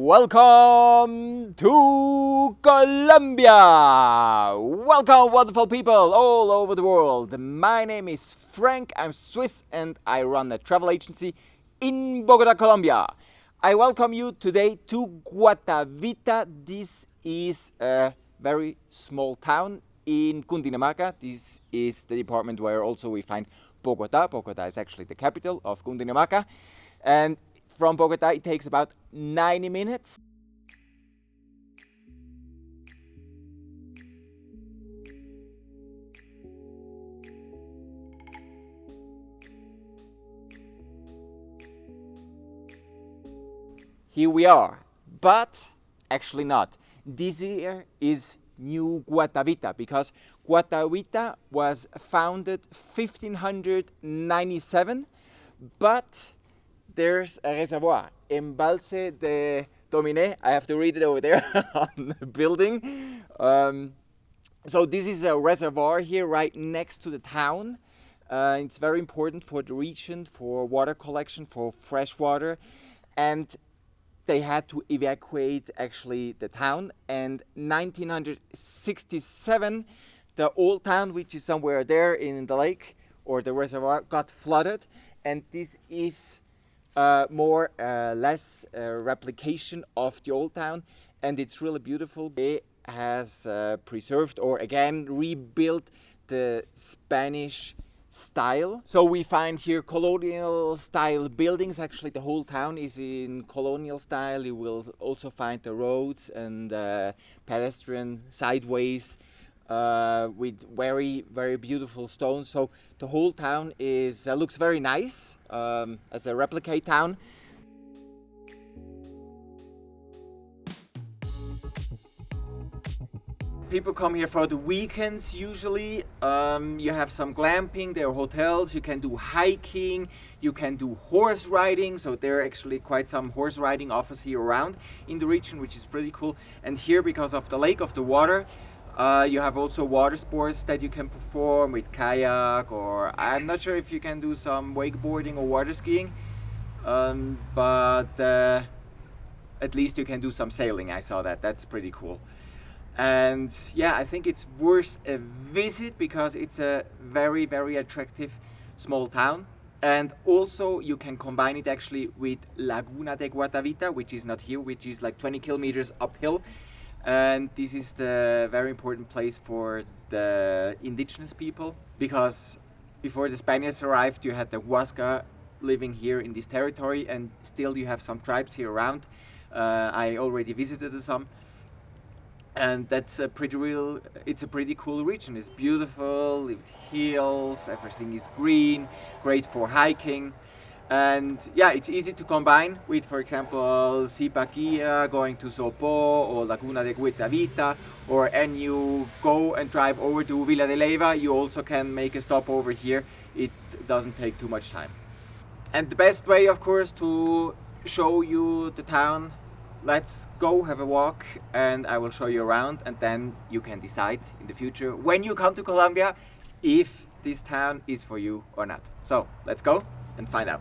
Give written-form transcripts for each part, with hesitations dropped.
Welcome to Colombia! Welcome, wonderful people all over the world. My name is Frank, I'm Swiss, and I run a travel agency in Bogotá, Colombia. I welcome you today to Guatavita. This is a very small town in Cundinamarca. This is the department where also we find Bogotá. Bogotá is actually the capital of Cundinamarca. And from Bogotá it takes about 90 minutes. Here we are, but actually not. This here is New Guatavita because Guatavita was founded 1597, but there's a reservoir, Embalse de Tominé. I have to read it over there on the building. So this is a reservoir here right next to the town. It's very important for the region, for water collection, for fresh water. And they had to evacuate actually the town. And 1967, the old town, which is somewhere there in the lake or the reservoir, got flooded. And this is more or less a replication of the old town, and it's really beautiful. It has preserved or again rebuilt the Spanish style. So we find here colonial style buildings. Actually the whole town is in colonial style. You will also find the roads and pedestrian sideways with very beautiful stones. So the whole town is looks very nice as a replicate town. People come here for the weekends usually. You have some glamping, there are hotels, you can do hiking, you can do horse riding. So there are actually quite some horse riding offers here around in the region, which is pretty cool. And here, because of the lake, of the water, you have also water sports that you can perform with kayak, or I'm not sure if you can do some wakeboarding or water skiing, but at least you can do some sailing. I saw that, that's pretty cool. And yeah, I think it's worth a visit because it's a very attractive small town. And also you can combine it actually with Laguna de Guatavita, which is not here, which is like 20 kilometers uphill. And this is the very important place for the indigenous people, because before the Spaniards arrived you had the Huasca living here in this territory, and still you have some tribes here around. I already visited some, and that's a pretty cool region. It's beautiful, with hills, everything is green, great for hiking. And yeah, it's easy to combine with, for example, Zipaquirá, going to Sopo or Laguna de Guatavita, and you go and drive over to Villa de Leyva, you also can make a stop over here. It doesn't take too much time. And the best way, of course, to show you the town, let's go have a walk and I will show you around, and then you can decide in the future when you come to Colombia if this town is for you or not. So let's go and find out.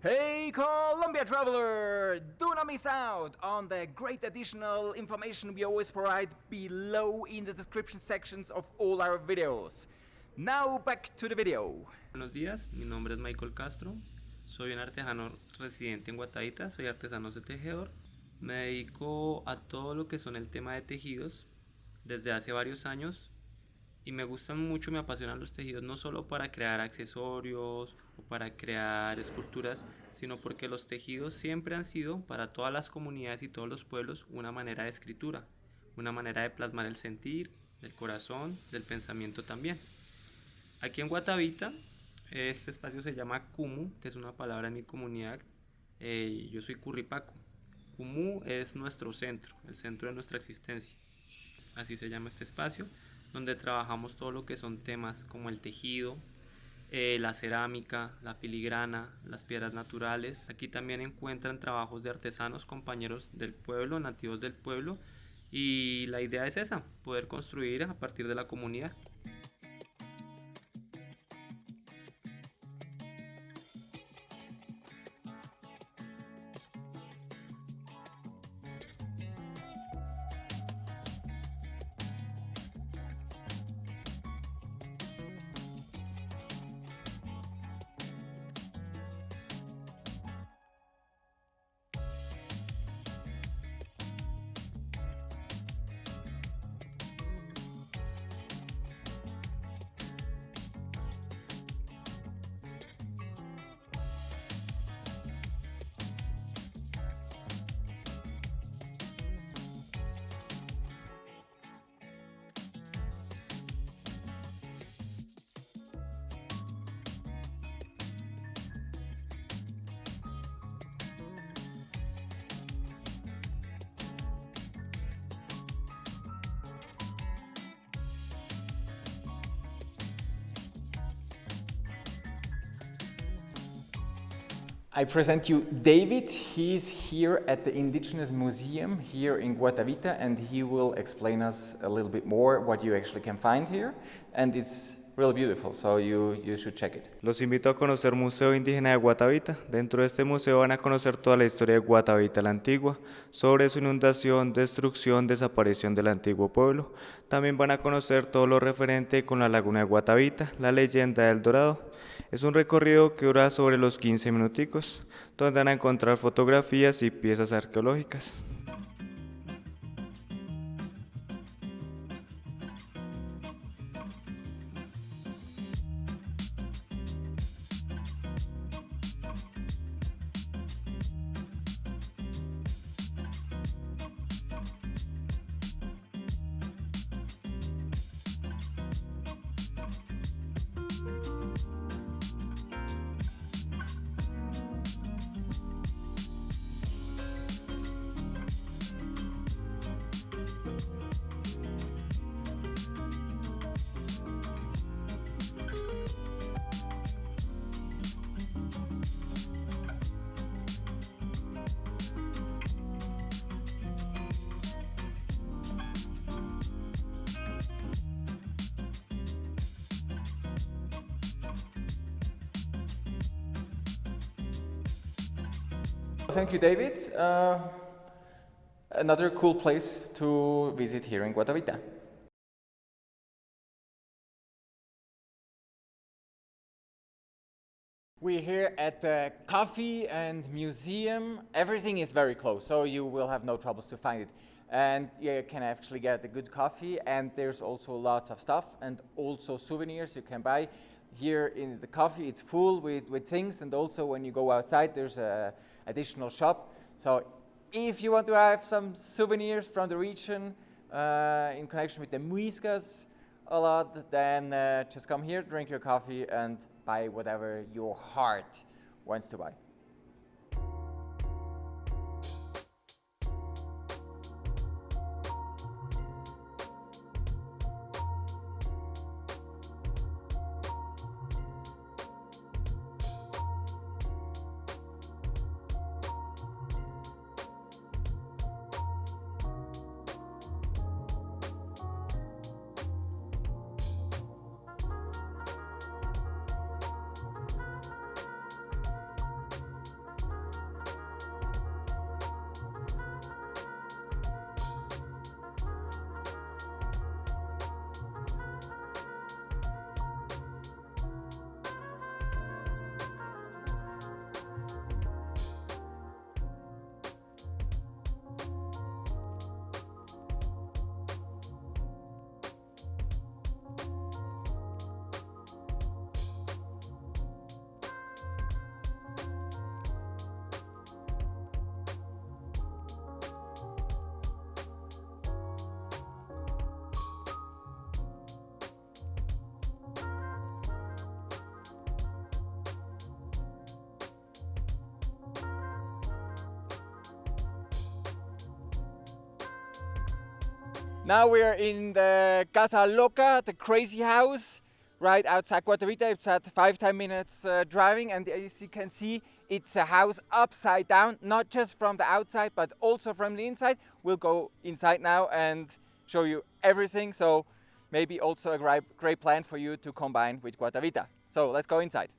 Hey Colombia traveler! Do not miss out on the great additional information we always provide below in the description sections of all our videos. Now back to the video. Buenos días, mi nombre es Michael Castro, soy un artesano residente en Guatavita, soy artesano de tejedor. Me dedico a todo lo que son el tema de tejidos desde hace varios años y me gustan mucho, me apasionan los tejidos no solo para crear accesorios o para crear esculturas, sino porque los tejidos siempre han sido para todas las comunidades y todos los pueblos una manera de escritura, una manera de plasmar el sentir, del corazón, del pensamiento también. Aquí en Guatavita, este espacio se llama Cumu, que es una palabra en mi comunidad. Yo soy curripaco. Cumu es nuestro centro, el centro de nuestra existencia. Así se llama este espacio, donde trabajamos todo lo que son temas como el tejido, la cerámica, la filigrana, las piedras naturales. Aquí también encuentran trabajos de artesanos, compañeros del pueblo, nativos del pueblo, y la idea es esa, poder construir a partir de la comunidad. I present you David. He's here at the Indigenous Museum here in Guatavita, and he will explain us a little bit more what you actually can find here. And it's really beautiful, so you should check it. Los invito a conocer Museo Indígena de Guatavita. Dentro de este museo van a conocer toda la historia de Guatavita la Antigua, sobre su inundación, destrucción, desaparición del antiguo pueblo. También van a conocer todo lo referente con la laguna de Guatavita, la leyenda del Dorado. Es un recorrido que dura sobre los 15 minuticos, donde van a encontrar fotografías y piezas arqueológicas. Thank you, David. Another cool place to visit here in Guatavita. We're here at the coffee and museum. Everything is very close, so you will have no troubles to find it. And you can actually get a good coffee, and there's also lots of stuff and also souvenirs you can buy. Here in the coffee, it's full with things, and also when you go outside, there's a additional shop. So if you want to have some souvenirs from the region in connection with the muiscas a lot, then just come here, drink your coffee, and buy whatever your heart wants to buy. Now we are in the Casa Loca, the crazy house, right outside Guatavita. It's at 5-10 minutes driving, and as you can see, it's a house upside down, not just from the outside, but also from the inside. We'll go inside now and show you everything, so maybe also a great plan for you to combine with Guatavita. So let's go inside.